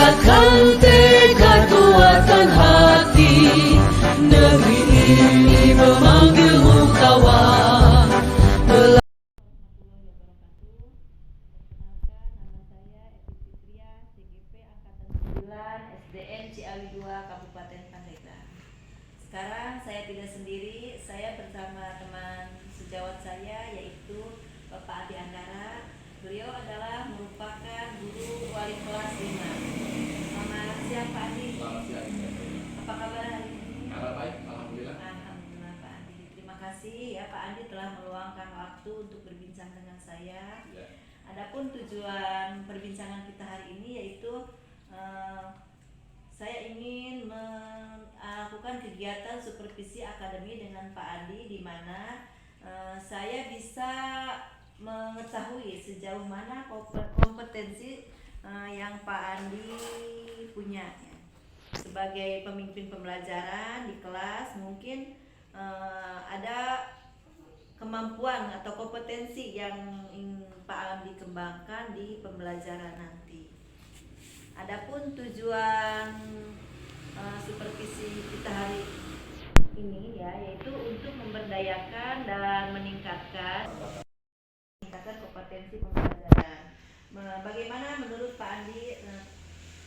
tingkatkan tekad kuatkan hati. Negeri ini memanggilmu kawan. SDN Ciawi 2 Kabupaten Pandeglang. Sekarang saya tidak sendiri, saya bersama teman sejawat saya yaitu Bapak Adi Anggara. Beliau adalah merupakan guru wali kelas 5. Selamat siang Pak Adi. Selamat siang. Apa kabar hari ini? Kabar baik, alhamdulillah. Alhamdulillah Pak Adi. Terima kasih ya Pak Adi telah meluangkan waktu untuk berbincang dengan saya. Ya. Adapun tujuan perbincangan kita hari ini yaitu saya ingin melakukan kegiatan supervisi akademi dengan Pak Adi, di mana saya bisa mengetahui sejauh mana kompetensi yang Pak Adi punya ya. Sebagai pemimpin pembelajaran di kelas, mungkin ada kemampuan atau kompetensi yang ingin Pak Adi kembangkan di pembelajaran nanti. Adapun tujuan supervisi kita hari ini ya, yaitu untuk memberdayakan dan meningkatkan kompetensi pembelajaran. Bagaimana menurut Pak Andi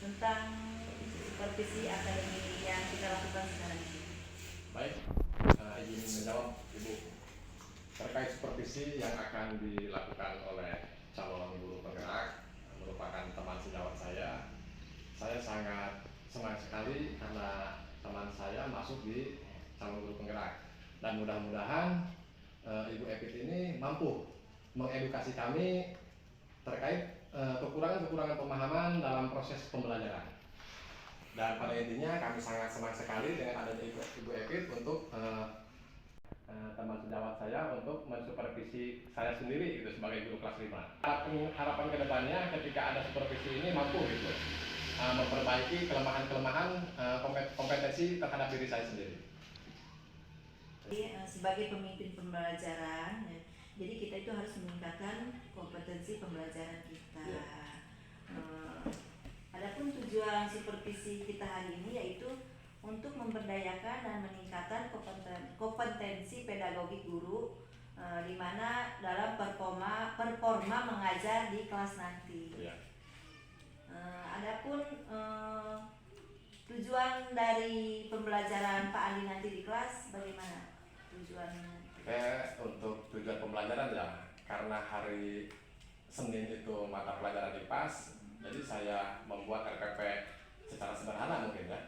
tentang supervisi akademi yang kita lakukan sekarang ini? Baik, izin menjawab Ibu terkait supervisi yang akan dilakukan oleh calon guru penggerak, merupakan teman sejawat saya. Saya sangat senang sekali karena teman saya masuk di calon guru penggerak, dan mudah-mudahan Ibu Epit ini mampu mengedukasi kami terkait kekurangan-kekurangan pemahaman dalam proses pembelajaran. Dan pada intinya kami sangat senang sekali dengan adanya Ibu Epit untuk teman sejawat saya untuk mensupervisi saya sendiri itu sebagai guru kelas 5. Harapan kedepannya ketika ada supervisi ini mampu gitu memperbaiki kelemahan-kelemahan kompetensi terhadap diri saya sendiri. Sebagai pemimpin pembelajaran, jadi kita itu harus meningkatkan kompetensi pembelajaran kita. Ya. Adapun tujuan supervisi kita hari ini yaitu untuk memberdayakan dan meningkatkan kompetensi pedagogi guru, di mana dalam performa mengajar di kelas nanti. Ya. Adapun tujuan dari pembelajaran Pak Andi nanti di kelas bagaimana tujuannya? Untuk tujuan pembelajaran ya, karena hari Senin itu mata pelajaran IPAS, jadi saya membuat RPP secara sederhana mungkin ya.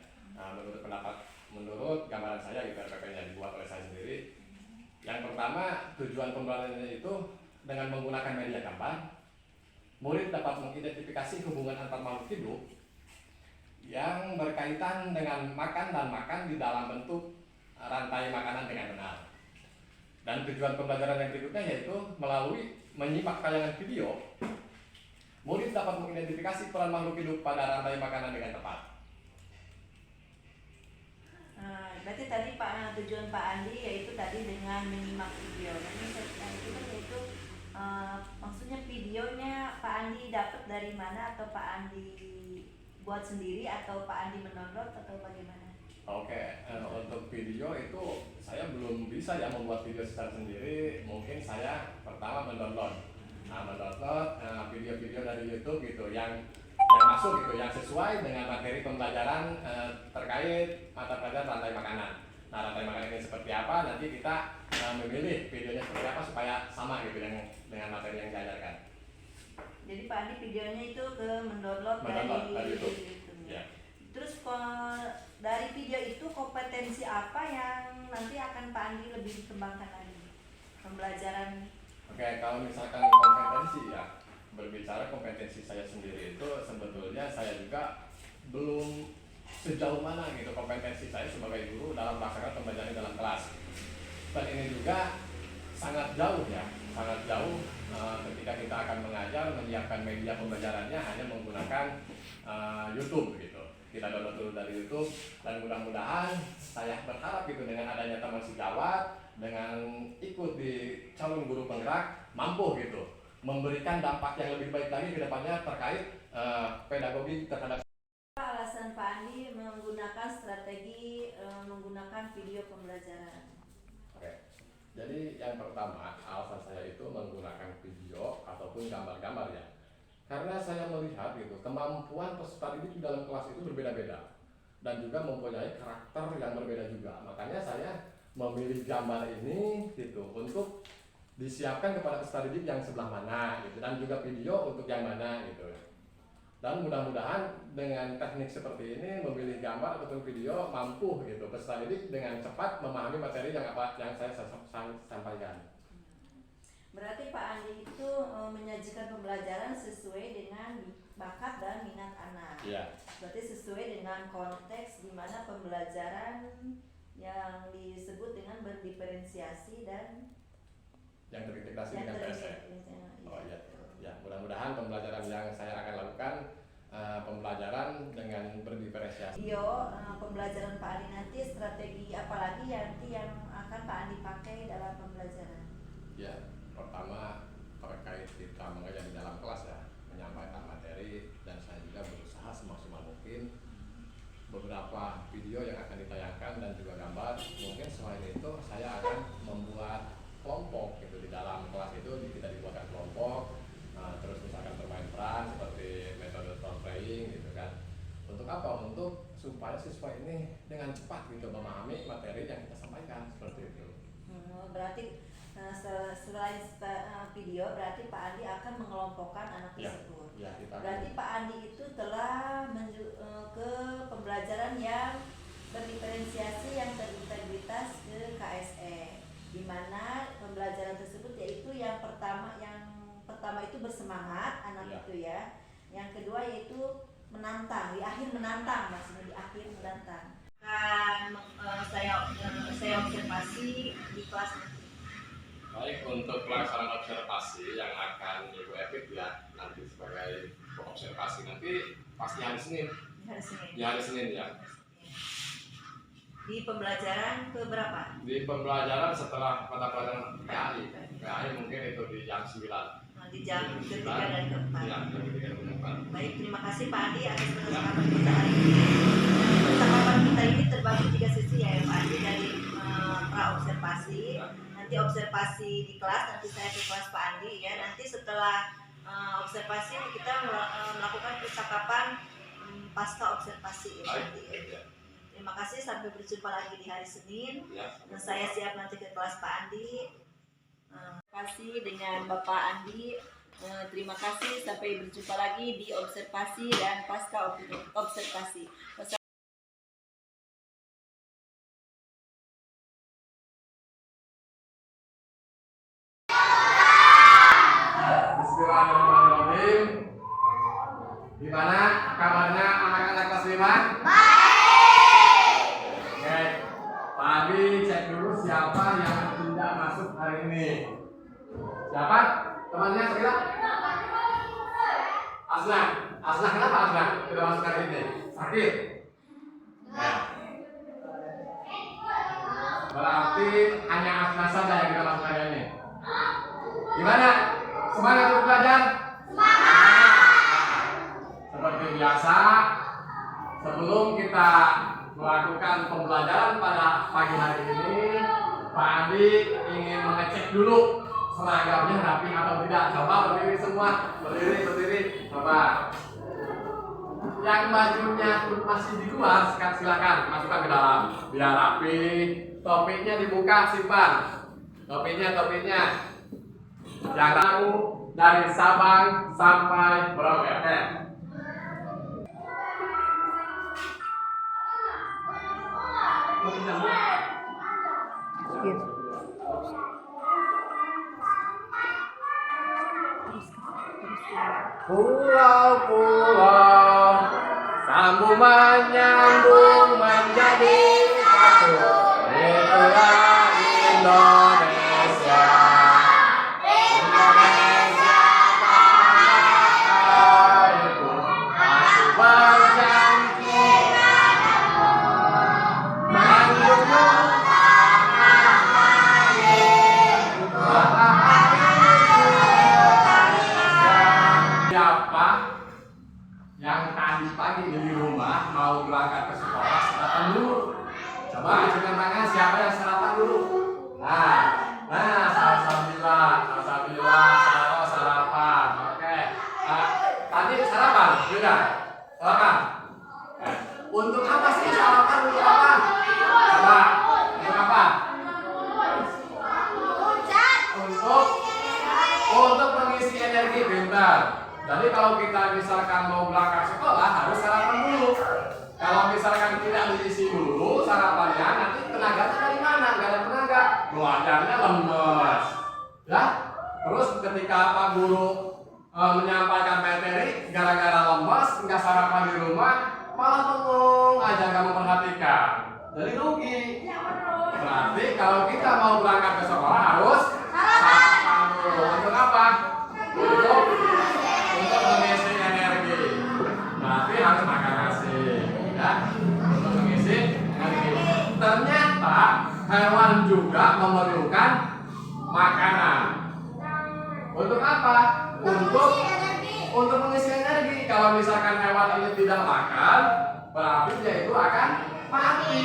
Menurut gambaran saya gitu, RPP-nya dibuat oleh saya sendiri. Yang pertama, tujuan pembelajarannya itu dengan menggunakan media gambar, murid dapat mengidentifikasi hubungan antar makhluk hidup yang berkaitan dengan makan dan makan di dalam bentuk rantai makanan dengan benar. Dan tujuan pembelajaran yang berikutnya yaitu melalui menyimak tayangan video, murid dapat mengidentifikasi peran makhluk hidup pada rantai makanan dengan tepat. Berarti tadi tujuan Pak Andi yaitu tadi dengan menyimak video. Itu maksudnya videonya Pak Andi dapat dari mana, atau Pak Andi buat sendiri, atau Pak Andi mendownload, atau bagaimana? Oke, untuk video itu saya belum bisa ya membuat video secara sendiri. Mungkin saya pertama mendownload video-video dari YouTube gitu yang masuk gitu, yang sesuai dengan materi pembelajaran terkait mata pelajaran rantai makanan. Nah, rantai makanan ini seperti apa, nanti kita memilih videonya seperti apa supaya sama gitu dengan materi yang diajarkan. Jadi Pak Andi videonya itu mendownload dari YouTube. Ya. Terus dari video itu kompetensi apa yang nanti akan Pak Andi lebih dikembangkan lagi pembelajaran? Oke, kalau misalkan kompetensi ya, berbicara kompetensi saya sendiri itu sebetulnya saya juga belum sejauh mana gitu kompetensi saya sebagai guru dalam melaksanakan pembelajaran dalam kelas. Dan ini juga sangat jauh ya, sangat jauh ketika kita akan mengajar, menyiapkan media pembelajarannya hanya menggunakan YouTube gitu. Kita download dulu dari YouTube, dan mudah-mudahan saya berharap gitu dengan adanya teman sejawat, dengan ikut di calon guru penggerak, mampu gitu memberikan dampak yang lebih baik lagi ke depannya terkait pedagogi terhadap pembelajaran? Oke. Jadi yang pertama, alasan saya itu menggunakan video ataupun gambar-gambar ya. Karena saya melihat gitu, kemampuan peserta didik di dalam kelas itu berbeda-beda dan juga mempunyai karakter yang berbeda juga. Makanya saya memilih gambar ini gitu untuk disiapkan kepada peserta didik yang sebelah mana gitu, dan juga video untuk yang mana gitu. Dan mudah-mudahan dengan teknik seperti ini, memilih gambar ataupun video, mampu gitu peserta didik dengan cepat memahami materi yang saya sampaikan. Berarti Pak Andi itu menyajikan pembelajaran sesuai dengan bakat dan minat anak. Iya. Berarti sesuai dengan konteks di mana pembelajaran yang disebut dengan berdiferensiasi dan yang terintegrasi dengan PSE. Oh iya. Ya, mudah-mudahan pembelajaran yang saya akan lakukan pembelajaran dengan berdiferensiasi. Pembelajaran Pak Andi nanti strategi apa lagi yang akan Pak Andi pakai dalam pembelajaran? Ya, pertama terkait kita mengajar di dalam kelas ya, menyampaikan materi, dan saya juga berusaha semaksimal mungkin beberapa video yang akan ditayangkan dan juga gambar. Mungkin selain itu saya akan membuat kelompok gitu di dalam kelas itu, kita dibuatkan kelompok. Terus misalkan bermain peran seperti metode role playing gitu kan. Untuk apa? Untuk supaya siswa ini dengan cepat gitu memahami materi yang kita sampaikan seperti itu. Berarti selain video, berarti Pak Andi akan mengelompokkan anak tersebut. Ya, berarti Pak Andi itu telah ke pembelajaran yang berdiferensiasi, yang terintegritas ke KSE, di mana pembelajaran tersebut yaitu yang pertama itu bersemangat anak itu ya. Yang kedua yaitu menantang, di akhir menantang, maksudnya di akhir menantang. Saya observasi di kelas nanti. Baik, untuk pelaksanaan observasi yang akan Ibu Epik ya nanti sebagai observasi nanti pasti hari Senin. Di hari Senin ya. Di pembelajaran ke berapa? Di pembelajaran setelah mata pelajaran PAI mungkin itu di jam 9. Di jam ketiga dan keempat. Ya, jam ketiga dan keempat. Baik, terima kasih Pak Andi atas percakapan kita hari ini. Percakapan kita ini terbagi 3 sesi ya Pak Andi, dari pra observasi, nanti observasi di kelas, nanti saya ke kelas Pak Andi ya. Nanti setelah observasi kita melakukan percakapan pasca observasi ya nanti. Terima kasih, sampai berjumpa lagi di hari Senin. Saya siap nanti ke kelas Pak Andi. Terima kasih dengan Bapak Andi. Terima kasih, sampai berjumpa lagi di observasi dan pasca observasi. Bismillahirrahmanirrahim. Gimana kabarnya anak-anak kelas 5? Oke, tadi cek dulu siapa yang tidak masuk hari ini. Siapa? Temannya sekitar? Asna. Asna, kenapa Asna tidak masuk hari ini? Sakit? Ya. Berarti hanya Asna saja yang tidak masuk hari ini. Gimana? Semangat untuk belajar? Seperti biasa, sebelum kita melakukan pembelajaran pada pagi hari ini, Pak Andi ingin mengecek dulu seragamnya rapi atau tidak. Coba berdiri semua, berdiri. Coba. Yang bajunya masih di luar, silakan masukkan ke dalam, biar rapi. Topinya dibuka, simpan. Topinya. Yang tahu dari Sabang sampai Merauke. Pulau-pulau sambung menyambung menjadi satu. Itulah Indonesia. Yang tadi pagi di rumah mau berangkat ke sekolah, datang dulu Coba acungkan tangan siapa yang sarapan dulu. Alhamdulillah, sarapan. Oke. Tadi sarapan, sudah. Sarapan. Untuk apa sih sarapan? Untuk apa? Coba. Untuk apa? Untuk mengisi energi, pintar. Jadi kalau kita misalkan mau berangkat sekolah harus sarapan dulu. Kalau misalkan tidak diisi dulu sarapannya, nanti tenaganya dari mana? Nggak ada tenaga, belajarnya lemes. Ya, terus ketika Pak Guru menyampaikan materi, gara-gara lemes, nggak sarapan di rumah, malah bengong aja nggak memperhatikan. Jadi rugi. Berarti kalau kita mau berangkat ke sekolah harus sarapan dulu. Untuk apa? Untuk mengisi energi. Berarti harus makan nasi. Ya, untuk mengisi energi. Ternyata hewan juga memerlukan makanan. Untuk apa? Untuk mengisi energi. Kalau misalkan hewan ini tidak makan, berarti dia itu akan mati.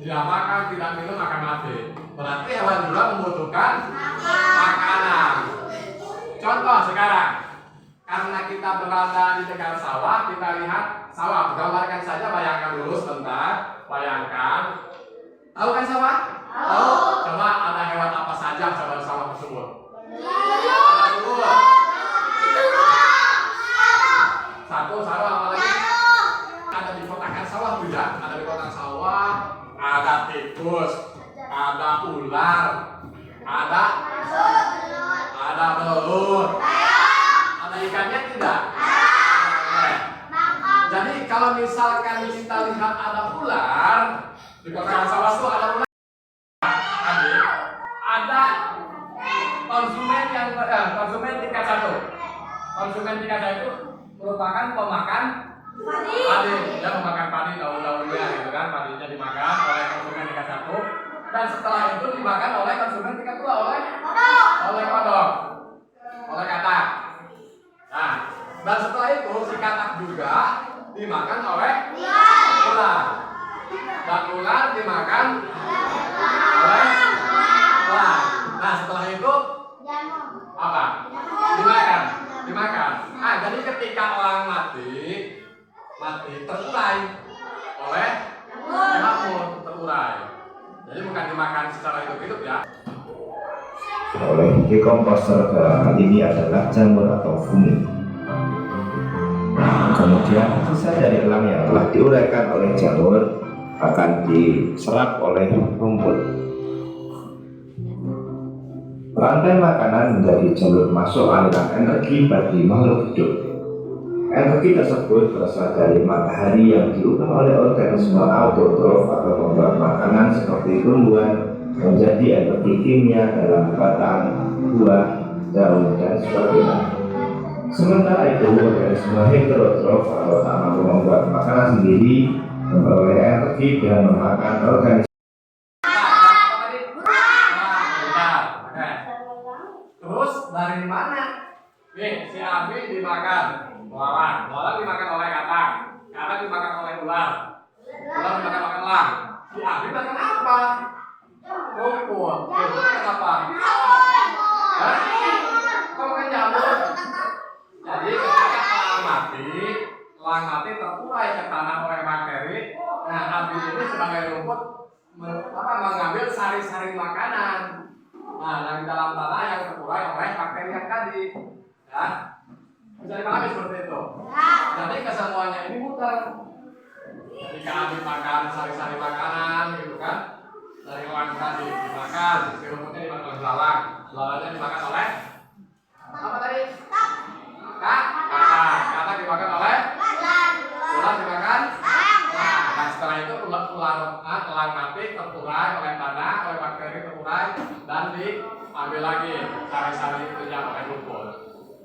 Tidak makan, tidak minum akan mati. Berarti hewan juga membutuhkan makanan. Contoh sekarang, karena kita berada di dekat sawah, kita lihat sawah. Gambarkan saja, bayangkan dulu sebentar. Bayangkan. Tahu kan sawah? Tahu. Coba ada hewan apa saja coba di sawah tersebut? Ada dulu. Satu, apa lagi? Ada di kotakan sawah tidak? Ada di kotakan sawah. Ada tikus, ada ular, ada belut, ada ikannya tidak? Jadi kalau misalkan kita lihat ada ular di kotakan sawah itu ada ular, ada konsumen tingkat satu. Konsumen tingkat satu itu merupakan pemakan padi, dia memakan padi daun-daunnya, gitu kan, padinya dimakan oleh konsumen tingkat satu, dan setelah itu dimakan oleh konsumen tingkat dua, oleh kodok, oleh katak. Nah, dan setelah itu si katak juga dimakan oleh ular, dan ular dimakan oleh ular. Nah, setelah itu apa? Dimakan. Jadi ketika orang mati terurai oleh jamur, terurai. Jadi bukan dimakan secara hidup-hidup ya. Oleh dekomposer dalam hal ini adalah jamur atau fungi. Kemudian sisa dari elang yang telah diuraikan oleh jamur akan diserap oleh rumput. Rantai makanan menjadi jalur masuk aliran energi bagi makhluk hidup. Energi tersebut berasal dari matahari yang diubah oleh organisme autotrof atau pembuat makanan seperti tumbuhan menjadi energi kimia dalam batang, buah, daun, dan sebagainya. Sementara itu, organisme heterotrof atau tak mampu membuat makanan sendiri memperoleh energi dengan memakan organisme. Terus dari mana? Nih, si Abi dimakan belalang dimakan oleh katak dimakan oleh ular dimakan oleh elang. Si Abi makan apa? Rumput. Makan apa? Kau makan jamur. Jadi ketika elang mati terurai ke tanah oleh bakteri. Nah, Abi ini sebagai rumput mengambil sari-sari makanan. Nah, yang di dalam tanah yang terurai oleh bakteri yang tadi, ya, bisa dipahami seperti itu. Jadi kesemuanya ini muter. Ketika Abi makan sari-sari makanan, gitu kan, dari elang tadi dimakan, si rumputnya dimakan oleh belalangnya dimakan oleh apa tadi? Katak dimakan oleh ular dimakan. Nah, setelah itu elang mati terurai oleh tanah, oleh bakteri terurai, dan diambil lagi sari-sari itu yang oleh rumput.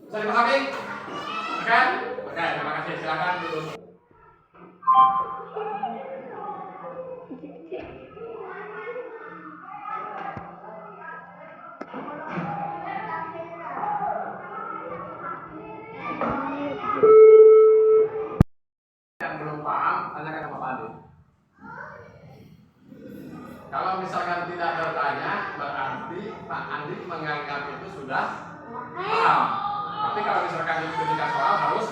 Bisa dipahami? Oke, terima kasih. Silakan duduk. Yang belum paham, tanyakan sama Pak Adi. jawab. Tapi kalau misalkan diberikan soal harus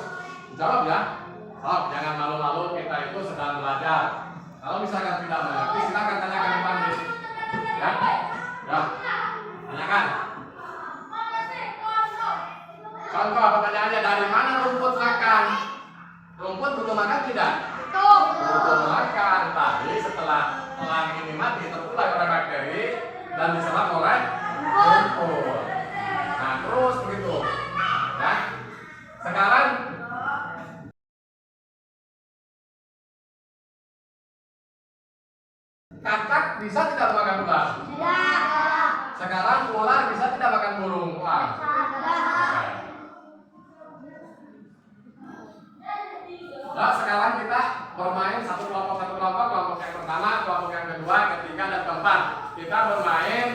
jawab ya. Oh, jangan malu-malu, kita itu sedang belajar. Kalau misalkan tidak mengerti, silakan tanyakan di panggil. Ya, ya, tanyakan. Contoh pertanyaannya, dari mana rumput makan? Rumput butuh makan tidak? Butuh makan. Tadi setelah elang ini mati tertular oleh bakteri dan diserap oleh rumput. Nah terus begitu. Ya. Sekarang katak bisa tidak makan ular? Tidak. Sekarang ular bisa tidak makan burung? Nah, sekarang kita bermain satu kelompok, kelompok yang pertama, kelompok yang kedua, ketiga, dan keempat. Kita bermain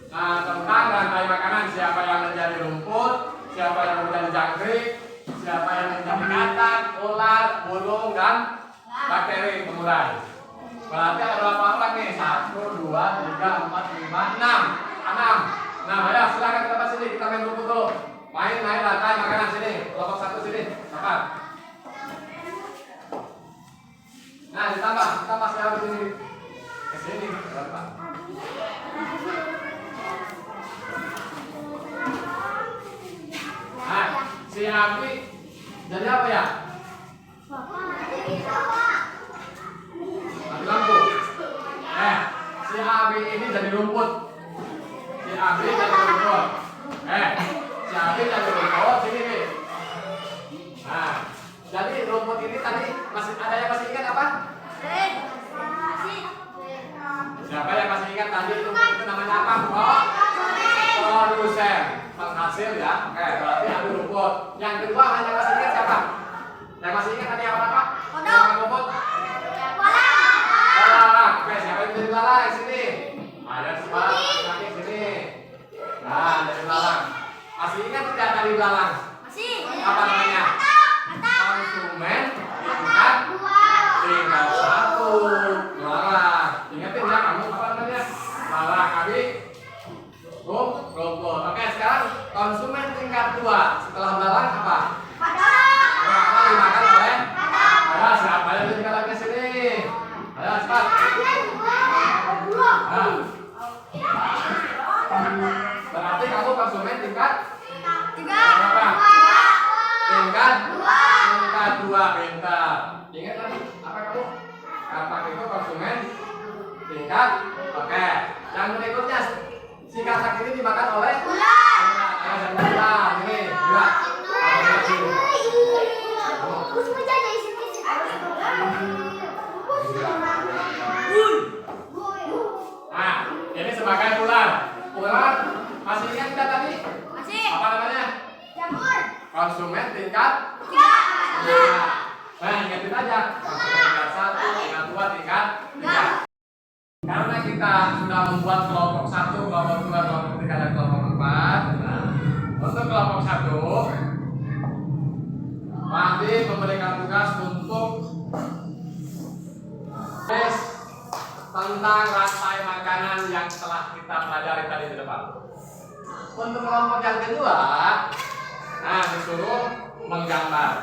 tentang rantai makanan, siapa yang menjadi rumput, siapa yang menjadi jangkrik, siapa yang menjadi katak, ular, burung, dan bakteri pemulai. Berarti ada berapa orang nih? 1, 2, 3, 4, 5, 6. 6. Nah, ayo silakan ke tempat sini, kita main rumput dulu. Main rantai makanan sini, kelompok 1 sini, cepat. Nah, ditambah siapa di sini? Ke sini, berapa? Nah, si Abi jadi apa ya? Mati lampu. Si Abi ini jadi rumput. Si Abi jadi rumput. Si Abi jadi rumput sini nih. Nah, jadi rumput ini tadi masih ada yang masih ingat apa? Siapa yang masih ingat tadi rumput itu namanya apa? Produsen, penghasil ya. Oke, berarti ada rumput. Yang kedua hanya masih ingat siapa? Yang masih ingat tadi apa? Yang rumput? Belalang. Oke, siapa yang jadi belalang? Sini. Ada sebelah kaki sini. Nah, jadi belalang. Masih ingat tidak tadi belalang? Masih. Apa namanya? Konsumen tingkat 1. Belalang. Ingatin ya kamu apa namanya? Belalang. Abi. Rumput. Oke, sekarang konsumen tingkat 2. Setelah belalang apa? Apa dimakan oleh? Ayo, siapa yang tinggal lagi sini? Ayo, cepat. Nah. Berarti kamu konsumen tingkat berapa? Tingkat 2. Pintar. Ingat lagi apa kamu? Katak itu konsumen tingkat. Oke. Yang berikutnya si katak ini dimakan oleh ular. Ini gerak. Nah, ini sebagai ular. Ular masih ingat kita tadi? Masih. Apa namanya? Jamur. Konsumen tingkat 3. Nah, ingatin aja. Konsumen tingkat 1, tingkat 2, tingkat 3. Karena kita sudah membuat kelompok 1, kelompok 2, kelompok 3, dan kelompok 4. Nah, untuk kelompok 1, Pandi memberikan tugas untuk tes tentang rantai makanan yang telah kita pelajari tadi di depan. Untuk kelompok yang kedua, nah disuruh menggambar.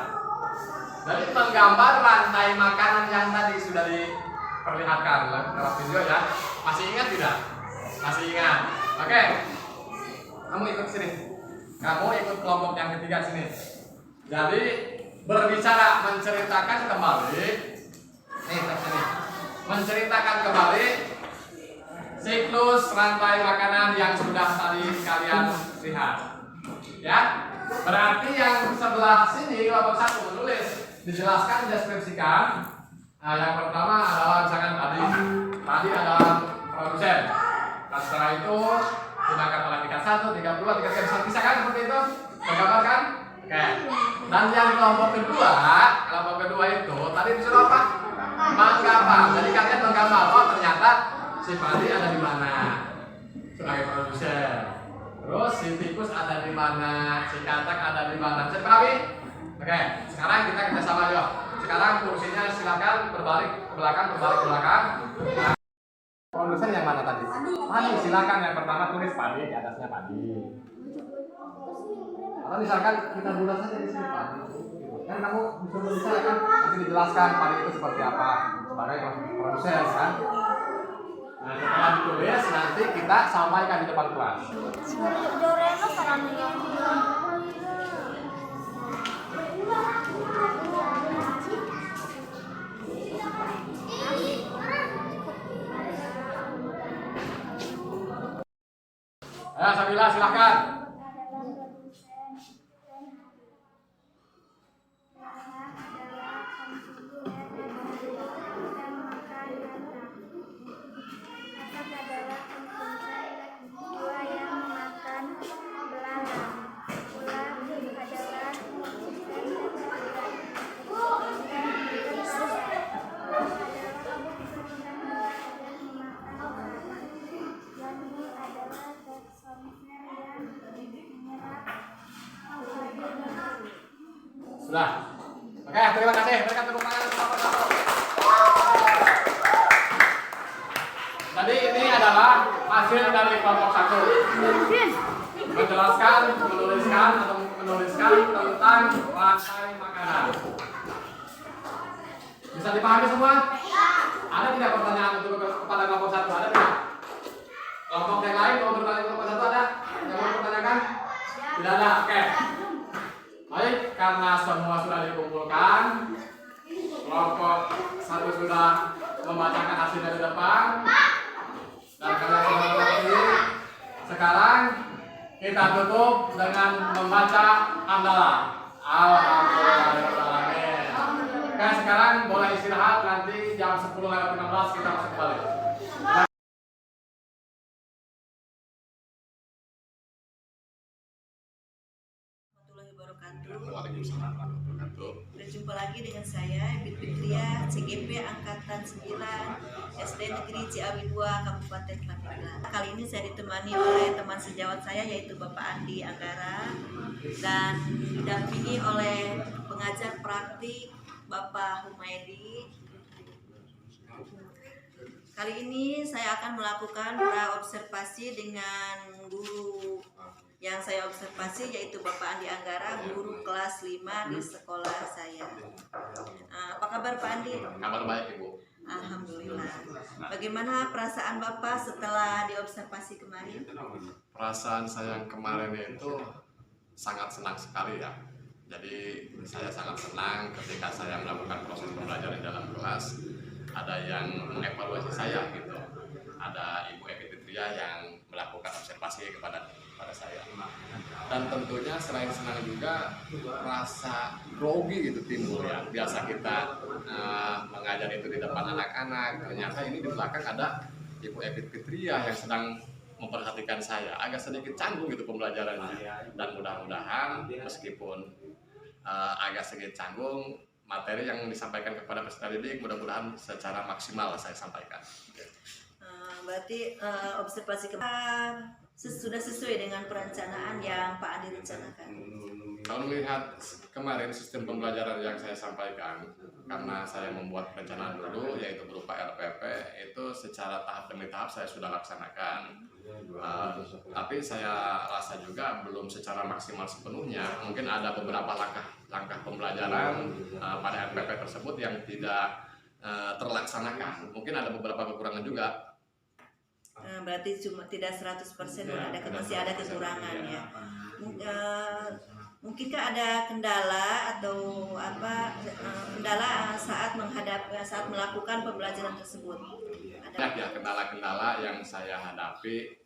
Jadi menggambar rantai makanan yang tadi sudah diperlihatkan lewat video ya. Masih ingat tidak? Masih ingat. Oke. Kamu ikut sini. Kamu ikut kelompok yang ketiga sini. Jadi berbicara, menceritakan kembali. Nih, sini. Menceritakan kembali siklus rantai makanan yang sudah tadi kalian lihat. Ya. Berarti yang sebelah sini kelompok 1 menulis, dijelaskan, dideskripsikan. Nah, yang pertama adalah misalkan tadi adalah produsen. Nah, setelah itu dimakan oleh tingkat 1, tingkat 2, tingkat 3, bisa kan seperti itu? Tergambar kan? Oke. Dan yang kelompok kedua itu tadi disuruh apa? Menggambar. Jadi kalian menggambar. Oh, ternyata si padi ada di mana sebagai produsen. Terus si tikus ada di mana, si katak ada di mana. Bisa dipahami? Oke. Sekarang kita kerjasama yuk. Sekarang kursinya silakan berbalik ke belakang, berbalik ke belakang. Nah, produsen yang mana tadi? Padi. Silakan yang pertama tulis padi, di atasnya padi. Atau misalkan kita bulat saja di sini Pak, kan kamu bisa berbicara kan, nanti dijelaskan padi itu seperti apa sebagai produsen kan. Nah setelah ditulis nanti kita sampaikan di depan kelas. Ya, Sabila silahkan. Sudah. Oke, terima kasih. Berikan tepuk tangan untuk Bapak satu. Jadi ini adalah hasil dari kelompok satu. Menjelaskan, menuliskan tentang rantai makanan. Bisa dipahami semua? Ada tidak pertanyaan untuk kepada kelompok satu? Ada tidak? Kelompok yang lain mau bertanya kelompok satu ada? Yang mau bertanyakan? Tidak ada. Oke. Baik, karena semua sudah dikumpulkan, kelompok satu sudah membacakan hasil dari depan, dan kalian sudah mengerti. Sekarang kita tutup dengan membaca hamdalah. Alhamdulillahirobbilalamin. Oke, sekarang boleh istirahat, nanti jam 10:15 kita masuk kembali. Berjumpa lagi dengan saya Ebit Fitria, CGP Angkatan 9, SD Negeri Ciawi 2, Kabupaten Pandeglang. Kali ini saya ditemani oleh teman sejawat saya yaitu Bapak Andi Anggara dan didampingi oleh pengajar praktik Bapak Humaydi. Kali ini saya akan melakukan praobservasi dengan guru yang saya observasi yaitu Bapak Andi Anggara, guru kelas 5 di sekolah saya. Apa kabar Pak Andi? Kabar baik Ibu. Alhamdulillah. Bagaimana perasaan Bapak setelah diobservasi kemarin? Perasaan saya yang kemarin itu sangat senang sekali ya. Jadi saya sangat senang ketika saya melakukan proses pembelajaran dalam kelas. Ada yang mengevaluasi saya gitu. Ada Ibu Ebit Fitria yang melakukan observasi kepada saya. Dan tentunya selain senang juga rasa grogi gitu timbul ya. Biasa kita mengajar itu di depan anak-anak, ternyata ini di belakang ada Ibu Ebit Fitria yang sedang memperhatikan saya. Agak sedikit canggung gitu pembelajarannya. Dan mudah-mudahan meskipun agak sedikit canggung, materi yang disampaikan kepada peserta didik mudah-mudahan secara maksimal saya sampaikan. Berarti observasi sudah sesuai dengan perencanaan yang Pak Andi rencanakan. Kalau melihat kemarin sistem pembelajaran yang saya sampaikan, karena saya membuat perencanaan dulu yaitu berupa RPP, itu secara tahap demi tahap saya sudah laksanakan. Tapi saya rasa juga belum secara maksimal sepenuhnya. Mungkin ada beberapa langkah pembelajaran pada RPP tersebut yang tidak terlaksanakan. Mungkin ada beberapa kekurangan juga. Berarti cuma tidak 100% masih ada kekurangan ya. Mungkinkah ada kendala atau kendala saat melakukan pembelajaran tersebut? Banyak ya kendala-kendala yang saya hadapi.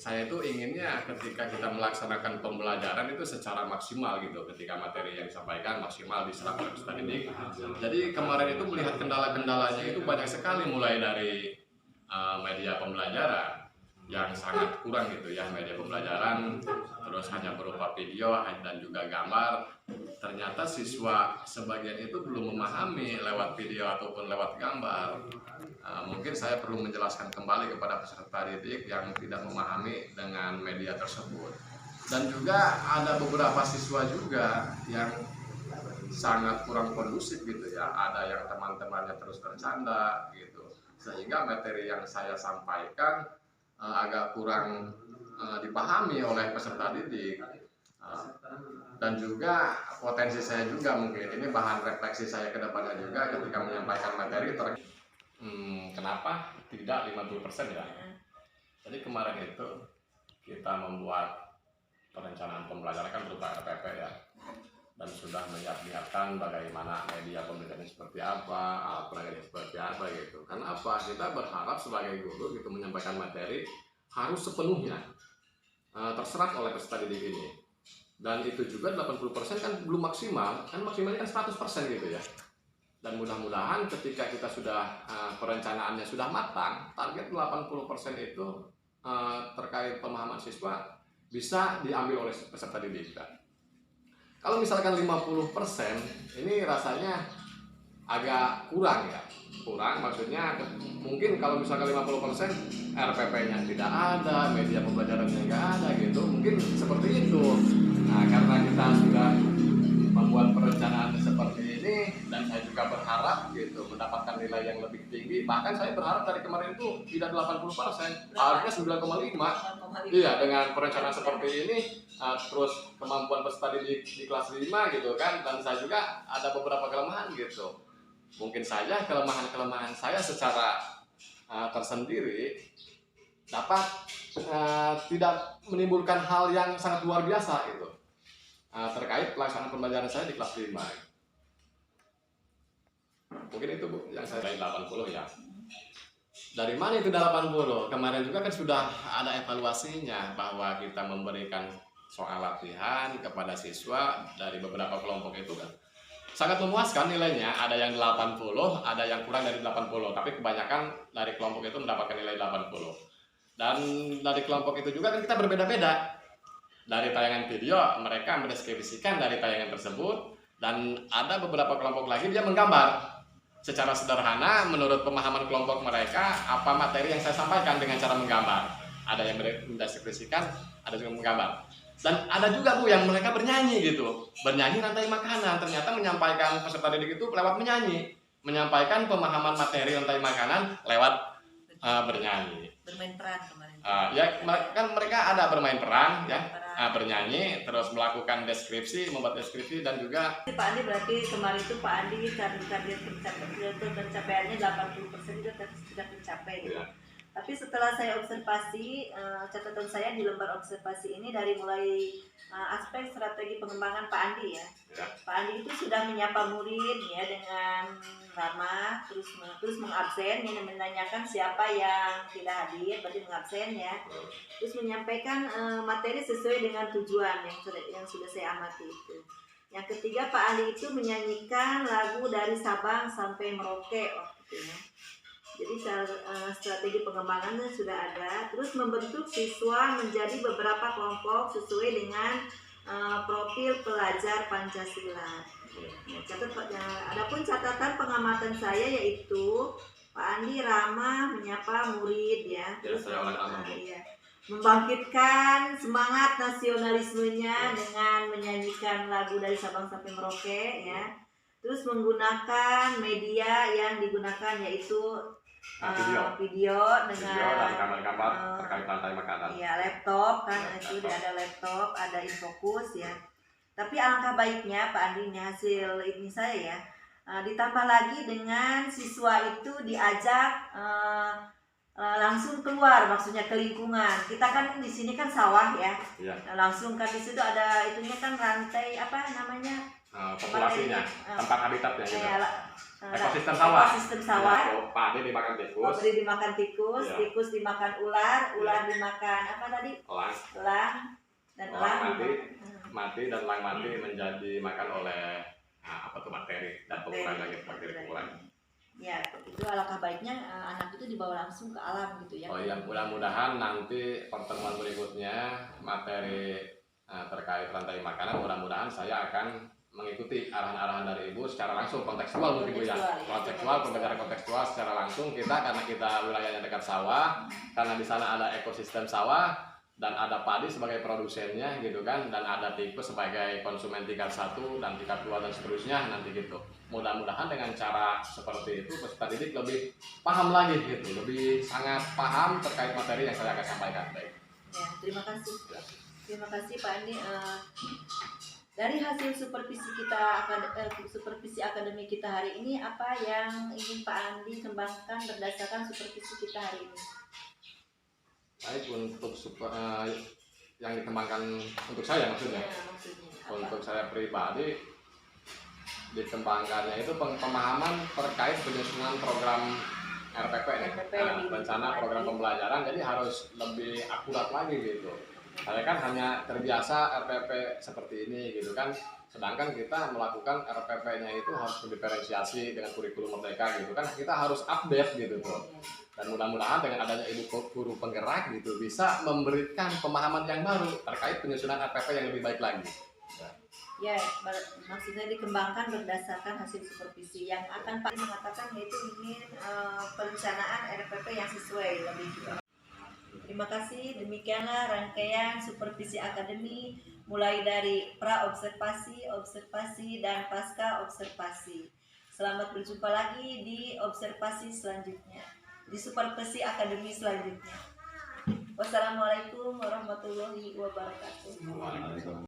Saya itu inginnya ketika kita melaksanakan pembelajaran itu secara maksimal gitu, ketika materi yang disampaikan maksimal diserap oleh peserta didik. Jadi kemarin itu melihat kendala-kendalanya itu banyak sekali, mulai dari media pembelajaran yang sangat kurang gitu ya, media pembelajaran terus hanya berupa video dan juga gambar. Ternyata siswa sebagian itu belum memahami lewat video ataupun lewat gambar. Mungkin saya perlu menjelaskan kembali kepada peserta didik yang tidak memahami dengan media tersebut. Dan juga ada beberapa siswa juga yang sangat kurang kondusif gitu ya, ada yang teman-temannya terus bercanda gitu, sehingga materi yang saya sampaikan agak kurang dipahami oleh peserta didik. Dan juga potensi saya juga mungkin ini bahan refleksi saya ke depannya juga ketika menyampaikan materi kenapa tidak 50% ya. Jadi kemarin itu kita membuat perencanaan pembelajaran kan berupa RPP ya, dan sudah menyiapkan bagaimana media pembelajaran seperti apa, alat peragaan seperti apa gitu. Karena apa? Kita berharap sebagai guru gitu menyampaikan materi harus sepenuhnya terserap oleh peserta didik ini. Dan itu juga 80% kan belum maksimal, kan maksimalnya kan 100% gitu ya. Dan mudah-mudahan ketika kita sudah perencanaannya sudah matang, target 80% itu terkait pemahaman siswa bisa diambil oleh peserta didik. Kalau misalkan 50%, ini rasanya agak kurang ya. Kurang maksudnya mungkin kalau misalkan 50% RPP-nya tidak ada, media pembelajarannya nggak ada gitu, mungkin seperti itu. Nah, karena kita sudah membuat perencanaan seperti ini dan saya juga berharap gitu mendapatkan nilai yang lebih tinggi, bahkan saya berharap dari kemarin itu tidak 80%, harusnya 9,5. Iya, dengan perencanaan seperti ini terus kemampuan peserta didik di kelas 5 gitu kan, dan saya juga ada beberapa kelemahan gitu. Mungkin saja kelemahan-kelemahan saya secara tersendiri dapat tidak menimbulkan hal yang sangat luar biasa gitu terkait pelaksanaan pembelajaran saya di kelas 5. Mungkin itu Bu yang saya dari 80 ya. Dari mana itu 80? Kemarin juga kan sudah ada evaluasinya bahwa kita memberikan soal latihan kepada siswa dari beberapa kelompok itu kan sangat memuaskan nilainya. Ada yang 80, ada yang kurang dari 80, tapi kebanyakan dari kelompok itu mendapatkan nilai 80. Dan dari kelompok itu juga kan kita berbeda-beda. Dari tayangan video mereka mendeskripsikan dari tayangan tersebut, dan ada beberapa kelompok lagi dia menggambar secara sederhana menurut pemahaman kelompok mereka apa materi yang saya sampaikan dengan cara menggambar. Ada yang mendeskripsikan, ada juga menggambar. Dan ada juga Bu yang mereka bernyanyi gitu, bernyanyi rantai makanan. Ternyata menyampaikan peserta didik itu lewat menyanyi, menyampaikan pemahaman materi rantai makanan lewat bernyanyi. Bermain peran kemarin. Ya kan mereka ada bermain peran ya. Bernyanyi, terus melakukan deskripsi, membuat deskripsi, dan juga Pak Andi berarti kemarin itu Pak Andi target pencapaiannya 80% itu sudah tercapai gitu. ya, Tapi setelah saya observasi, catatan saya di lembar observasi ini dari mulai aspek strategi pengembangan Pak Andi ya. Pak Andi itu sudah menyapa murid ya dengan ramah, terus mengabsen, menanyakan siapa yang tidak hadir, berarti mengabsen ya. Terus menyampaikan materi sesuai dengan tujuan yang sudah saya amati itu. Yang ketiga, Pak Andi itu menyanyikan lagu dari Sabang sampai Merauke waktu itu ya. Jadi strategi pengembangannya sudah ada. Terus membentuk siswa menjadi beberapa kelompok sesuai dengan profil pelajar Pancasila. Adapun catatan pengamatan saya yaitu Pak Andi ramah menyapa murid ya. Terus membangkitkan semangat nasionalismenya dengan menyanyikan lagu dari Sabang sampai Merauke ya. Terus menggunakan media yang digunakan yaitu video dengan gambar-gambar terkait rantai makanan. Iya, laptop kan itu ada laptop, ada Infocus ya. Tapi alangkah baiknya Pak Andi, hasil ini saya ya, ditambah lagi dengan siswa itu diajak langsung keluar, maksudnya ke lingkungan. Kita kan di sini kan sawah ya. Langsung kan di situ ada itunya kan rantai apa namanya? Populasinya, tempat habitatnya gitu. Ekosistem sawah. Padi dimakan tikus. Padi dimakan tikus, tikus dimakan ular, ular dimakan apa tadi? Elang. Dan elang mati dan elang mati menjadi makan oleh materi dan pengurangan. Ya, itu alangkah baiknya anak itu dibawa langsung ke alam gitu ya. Oh iya, mudah-mudahan nanti pertemuan berikutnya materi terkait rantai makanan, mudah-mudahan saya akan mengikuti arahan-arahan dari Ibu secara langsung, kontekstual mungkin Bu ya. Kontekstual, pembelajaran kontekstual secara langsung kita, karena kita wilayahnya dekat sawah, karena di sana ada ekosistem sawah, dan ada Padi sebagai produsennya gitu kan, dan ada Tikus sebagai konsumen tingkat 1 dan tingkat 2 dan seterusnya nanti gitu. Mudah-mudahan dengan cara seperti itu peserta didik lebih paham lagi gitu, lebih sangat paham terkait materi yang saya akan sampaikan. Baik. Ya, terima kasih. Terima kasih Pak Andi. Dari hasil supervisi akademi kita hari ini, apa yang ingin Pak Andi kembangkan berdasarkan supervisi kita hari ini? Baik, untuk yang dikembangkan untuk saya maksudnya. Ya, maksudnya apa? Untuk saya pribadi dikembangkannya itu pemahaman terkait penyusunan program RPP nih. Rencana program pembelajaran, jadi harus lebih akurat lagi gitu. Saya kan hanya terbiasa RPP seperti ini gitu kan, sedangkan kita melakukan RPP-nya itu harus diferensiasi dengan kurikulum merdeka gitu kan, kita harus update gitu tuh. Dan mudah-mudahan dengan adanya ibu guru penggerak gitu bisa memberikan pemahaman yang baru terkait penyusunan RPP yang lebih baik lagi. Ya, maksudnya dikembangkan berdasarkan hasil supervisi yang akan Pak mengatakan, yaitu ingin perencanaan RPP yang sesuai lebih gitu. Terima kasih, demikianlah rangkaian supervisi akademi mulai dari pra-observasi, observasi, dan pasca observasi. Selamat berjumpa lagi di observasi selanjutnya, di supervisi akademi selanjutnya. Wassalamualaikum warahmatullahi wabarakatuh.